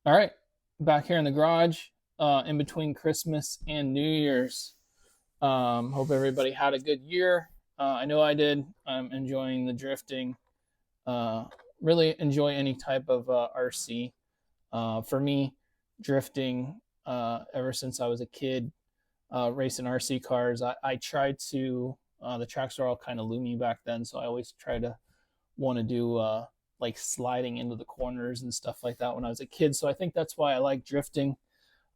All right, back here in the garage, in between Christmas and New Year's. Hope everybody had a good year. I know I did. I'm enjoying the drifting. Uh, really enjoy any type of RC. For me, drifting ever since I was a kid, racing RC cars. I tried to. The tracks were all kind of loomy back then, so I always try to want to do like sliding into the corners and stuff like that when I was a kid. So I think that's why I like drifting.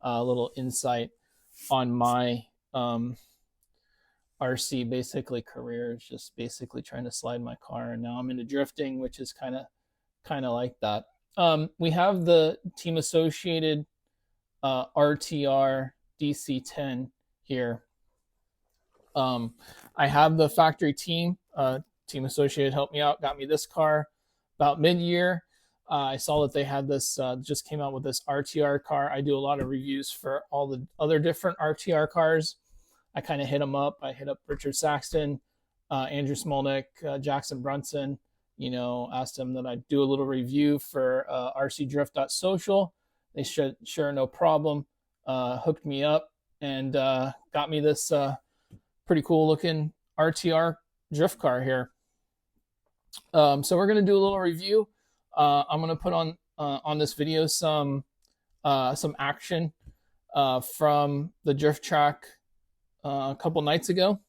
A little insight on my RC basically career is just basically trying to slide my car, and now I'm into drifting, which is kind of like that. We have the Team Associated RTR DC10 here. I have the factory team. Team Associated helped me out, got me this car about mid-year. I saw that they had this, just came out with this RTR car. I do a lot of reviews for all the other different RTR cars. I kind of hit them up. I hit up Richard Saxton, Andrew Smolnick, Jackson Brunson, asked them that I'd do a little review for RCDrift.social. They said, sure, no problem. Hooked me up and got me this pretty cool looking RTR drift car here. So we're going to do a little review. I'm going to put on this video some action from the drift track a couple nights ago.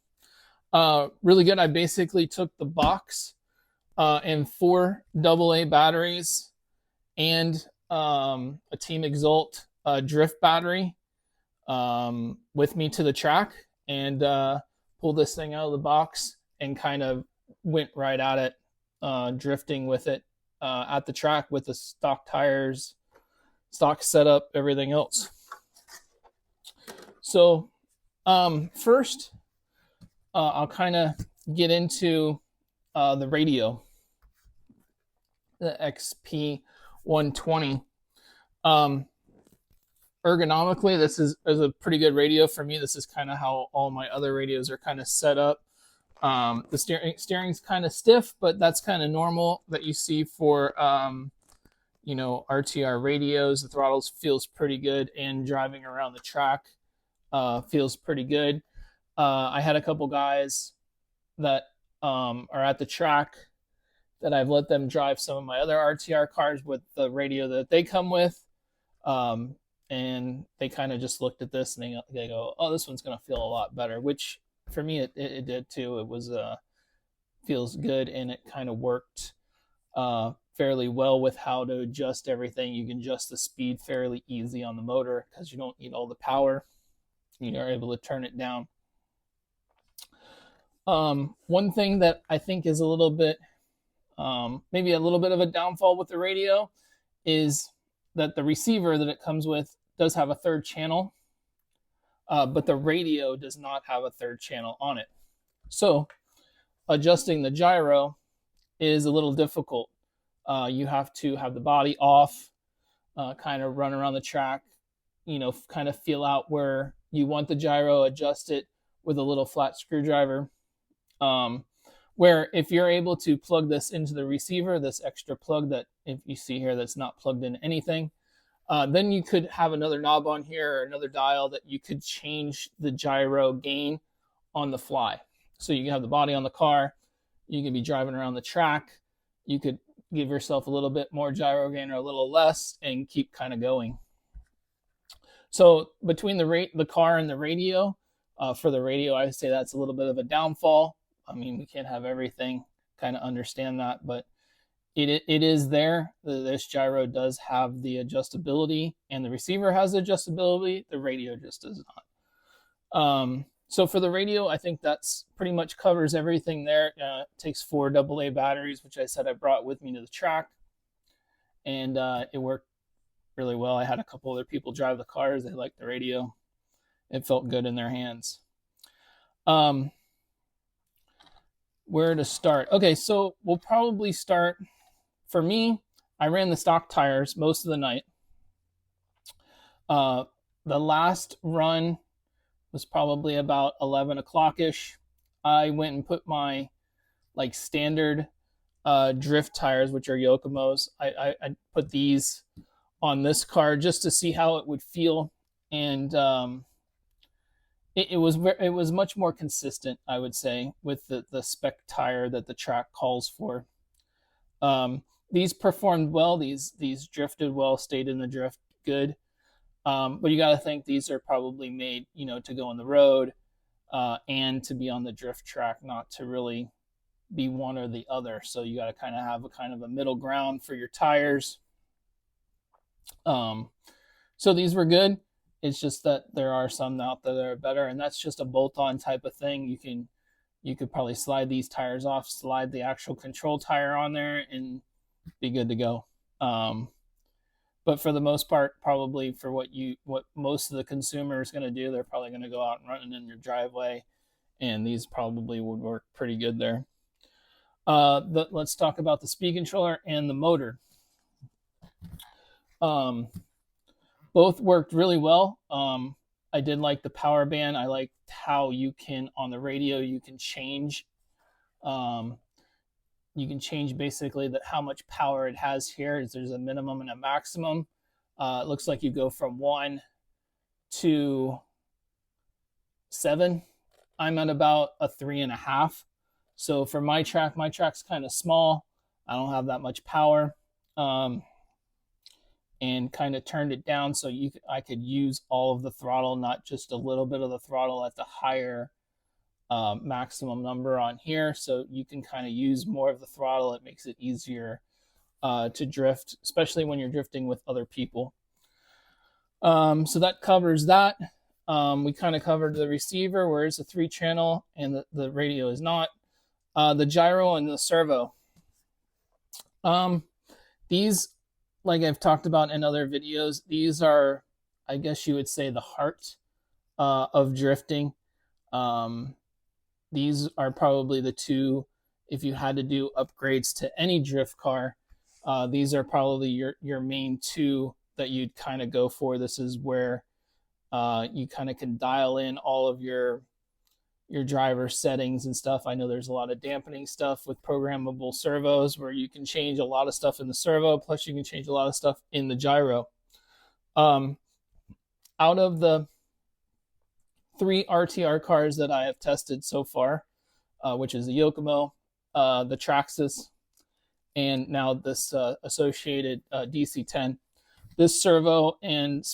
Really good. I basically took the box and 4 AA batteries and a Team Exalt drift battery with me to the track and pulled this thing out of the box and kind of went right at it, drifting with it at the track with the stock tires, stock setup, everything else. So first, I'll kind of get into the radio, the XP120. Ergonomically, this is a pretty good radio for me. This is kind of how all my other radios are kind of set up. The steering's kind of stiff, but that's kind of normal that you see for RTR radios. The throttles feels pretty good, and driving around the track feels pretty good. I had a couple guys that are at the track that I've let them drive some of my other RTR cars with the radio that they come with. And they kind of just looked at this and they go, oh, this one's going to feel a lot better, which for me, it did too. It was, feels good, and it kind of worked fairly well with how to adjust everything. You can adjust the speed fairly easy on the motor because you don't need all the power. You're able to turn it down. One thing that I think is a little bit, maybe a little bit of a downfall with the radio is that the receiver that it comes with does have a 3rd channel, but the radio does not have a 3rd channel on it. So adjusting the gyro is a little difficult. You have to have the body off, kind of run around the track, kind of feel out where you want the gyro, adjust it with a little flat screwdriver. Where if you're able to plug this into the receiver, this extra plug that if you see here that's not plugged in anything, then you could have another knob on here or another dial that you could change the gyro gain on the fly. So you can have the body on the car, you can be driving around the track, you could give yourself a little bit more gyro gain or a little less and keep kind of going. So between the car and the radio, for the radio, I would say that's a little bit of a downfall. I mean, we can't have everything, kind of understand that, but it is there. This gyro does have the adjustability, and the receiver has the adjustability. The radio just does not. So for the radio, I think that's pretty much covers everything there. It takes 4 AA batteries, which I said I brought with me to the track, and it worked really well. I had a couple other people drive the cars. They liked the radio. It felt good in their hands. Where to start? Okay, so we'll probably start. For me, I ran the stock tires most of the night. The last run was probably about 11 o'clock-ish. I went and put my standard drift tires, which are Yokomo's. I put these on this car just to see how it would feel, and it was much more consistent, I would say, with the spec tire that the track calls for. These performed well. These drifted well, stayed in the drift good. But you got to think these are probably made, to go on the road and to be on the drift track, not to really be one or the other. So you got to kind of have a middle ground for your tires. So these were good. It's just that there are some out there that are better, and that's just a bolt-on type of thing. You could probably slide these tires off, slide the actual control tire on there, and be good to go. But for the most part, probably for what most of the consumer is going to do, they're probably going to go out and run it in your driveway, and these probably would work pretty good there. Let's talk about the speed controller and the motor. Both worked really well. I did like the power band. I liked how you can, on the radio, you can change basically how much power it has here. There's a minimum and a maximum. It looks like you go from 1 to 7. I'm at about a 3.5. So for my track's kind of small. I don't have that much power. And kind of turned it down so I could use all of the throttle, not just a little bit of the throttle at the higher maximum number on here. So you can kind of use more of the throttle. It makes it easier to drift, especially when you're drifting with other people. So that covers that. We kind of covered the receiver, where it's a 3-channel and the radio is not. The gyro and the servo. These, like I've talked about in other videos, these are, I guess you would say, the heart of drifting. These are probably the two, if you had to do upgrades to any drift car, these are probably your main two that you'd kind of go for. This is where you kind of can dial in all of your driver settings and stuff. I know there's a lot of dampening stuff with programmable servos where you can change a lot of stuff in the servo, plus you can change a lot of stuff in the gyro. Out of the 3 RTR cars that I have tested so far, which is the Yokomo, the Traxxas, and now this Associated DC10, this servo and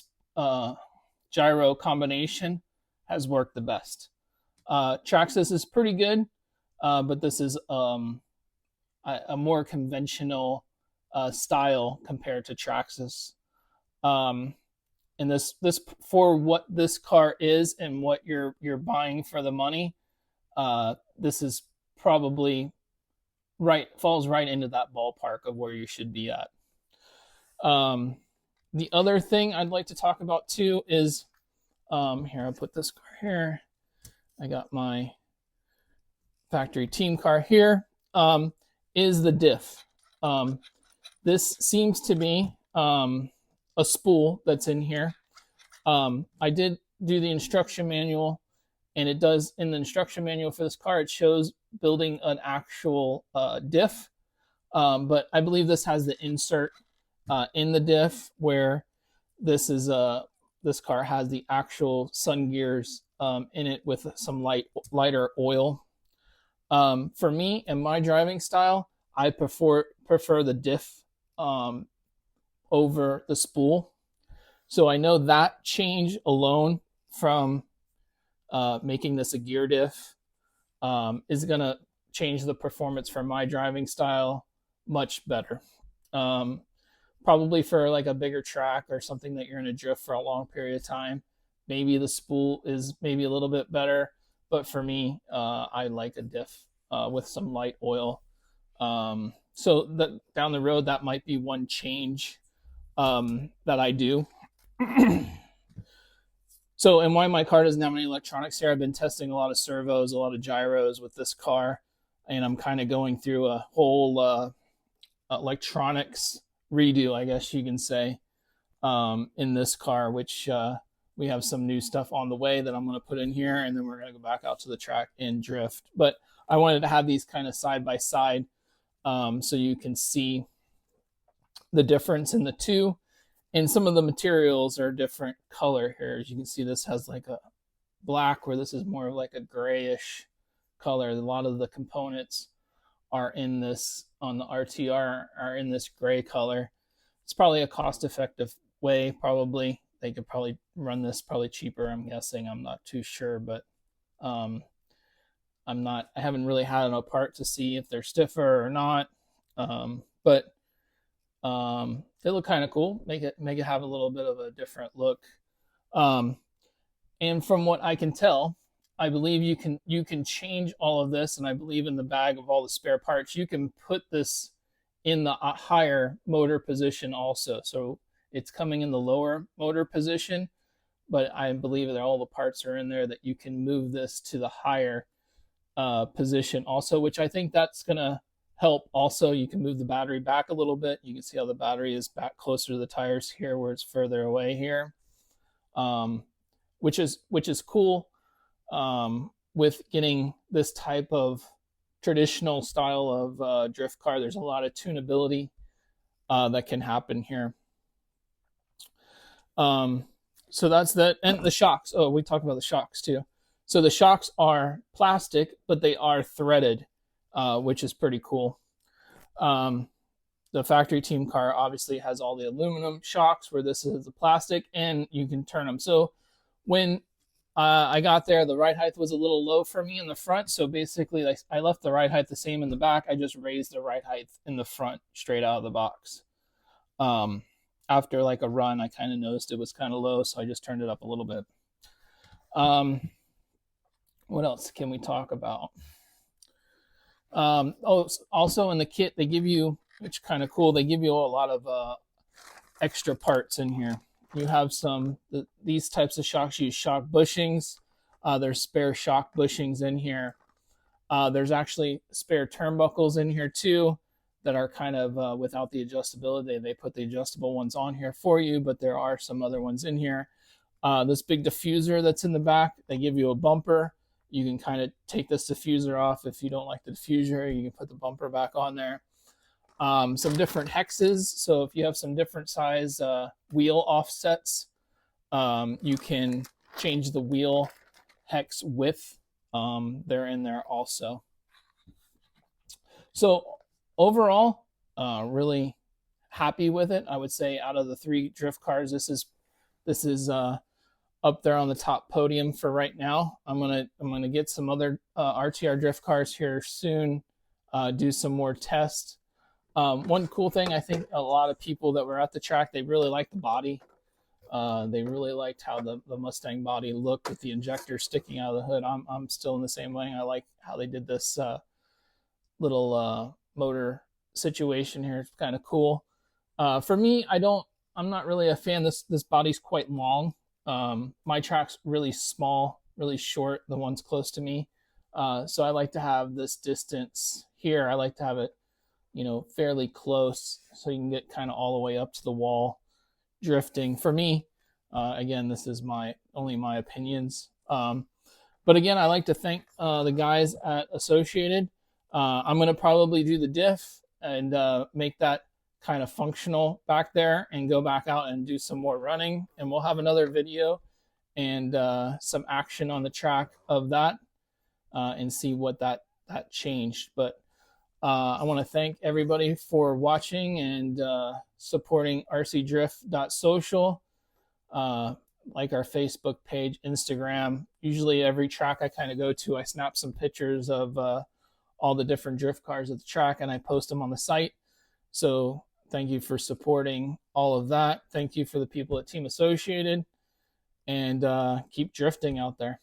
gyro combination has worked the best. Traxxas is pretty good, but this is a more conventional style compared to Traxxas. And this for what this car is and what you're buying for the money, this is probably falls right into that ballpark of where you should be at. The other thing I'd like to talk about too is here, I'll put this car here. I got my factory team car here. Is the diff. This seems to be a spool that's in here. I did do the instruction manual, and it does, in the instruction manual for this car, it shows building an actual diff. But I believe this has the insert in the diff where this car has the actual sun gears in it with some lighter oil. For me and my driving style, I prefer the diff over the spool. So I know that change alone from making this a gear diff is going to change the performance for my driving style much better. Probably for like a bigger track or something that you're going to drift for a long period of time, maybe the spool is maybe a little bit better. But for me, I like a diff with some light oil. So that down the road, that might be one change that I do. So, and why my car doesn't have any electronics here, I've been testing a lot of servos, a lot of gyros with this car, and I'm kind of going through a whole electronics redo, I guess you can say, in this car, which we have some new stuff on the way that I'm going to put in here, and then we're going to go back out to the track and drift. But I wanted to have these kind of side by side so you can see the difference in the two. And some of the materials are different color here. As you can see, this has like a black, where this is more of like a grayish color. A lot of the components are in this, on the RTR, are in this gray color. It's probably a cost-effective way. Probably they could probably run this probably cheaper, I'm guessing. I'm not too sure, but I haven't really had an apart to see if they're stiffer or not. But they look kind of cool. Make it have a little bit of a different look. And from what I can tell, I believe you can change all of this, and I believe in the bag of all the spare parts, you can put this in the higher motor position also. So it's coming in the lower motor position, but I believe that all the parts are in there that you can move this to the higher position also, which I think that's going to help. Also, you can move the battery back a little bit. You can see how the battery is back closer to the tires here, where it's further away here, which is cool with getting this type of traditional style of drift car. There's a lot of tunability that can happen here. So that's that. And the shocks. Oh, we talked about the shocks too. So the shocks are plastic, but they are threaded, which is pretty cool. The factory team car obviously has all the aluminum shocks, where this is the plastic, and you can turn them. So when I got there, the ride height was a little low for me in the front. So basically, like, I left the ride height the same in the back. I just raised the ride height in the front straight out of the box. After like a run, I kind of noticed it was kind of low, so I just turned it up a little bit. What else can we talk about? Also in the kit, they give you, which is kind of cool, they give you a lot of extra parts in here. You have these types of shocks use shock bushings. There's spare shock bushings in here. There's actually spare turnbuckles in here too that are kind of without the adjustability. They put the adjustable ones on here for you, but there are some other ones in here. This big diffuser that's in the back, they give you a bumper. You can kind of take this diffuser off if you don't like the diffuser. You can put the bumper back on there. Some different hexes. So if you have some different size wheel offsets, you can change the wheel hex width. They're in there also. So overall, really happy with it. I would say out of the 3 drift cars, this is up there on the top podium for right now. I'm gonna get some other RTR drift cars here soon. Do some more tests. One cool thing, I think a lot of people that were at the track, they really liked the body. They really liked how the Mustang body looked with the injector sticking out of the hood. I'm still in the same way. I like how they did this little motor situation here. It's kind of cool. For me, I'm not really a fan. This body's quite long. My track's really small, really short, the ones close to me. So I like to have this distance here. I like to have it, fairly close, so you can get kind of all the way up to the wall drifting. For me, again, this is only my opinions. But again, I like to thank the guys at Associated. I'm going to probably do the diff and make that kind of functional back there and go back out and do some more running. And we'll have another video and some action on the track of that and see what that changed. But I want to thank everybody for watching and supporting RCDrift.social, like our Facebook page, Instagram. Usually every track I kind of go to, I snap some pictures of all the different drift cars at the track and I post them on the site. So thank you for supporting all of that. Thank you for the people at Team Associated, and keep drifting out there.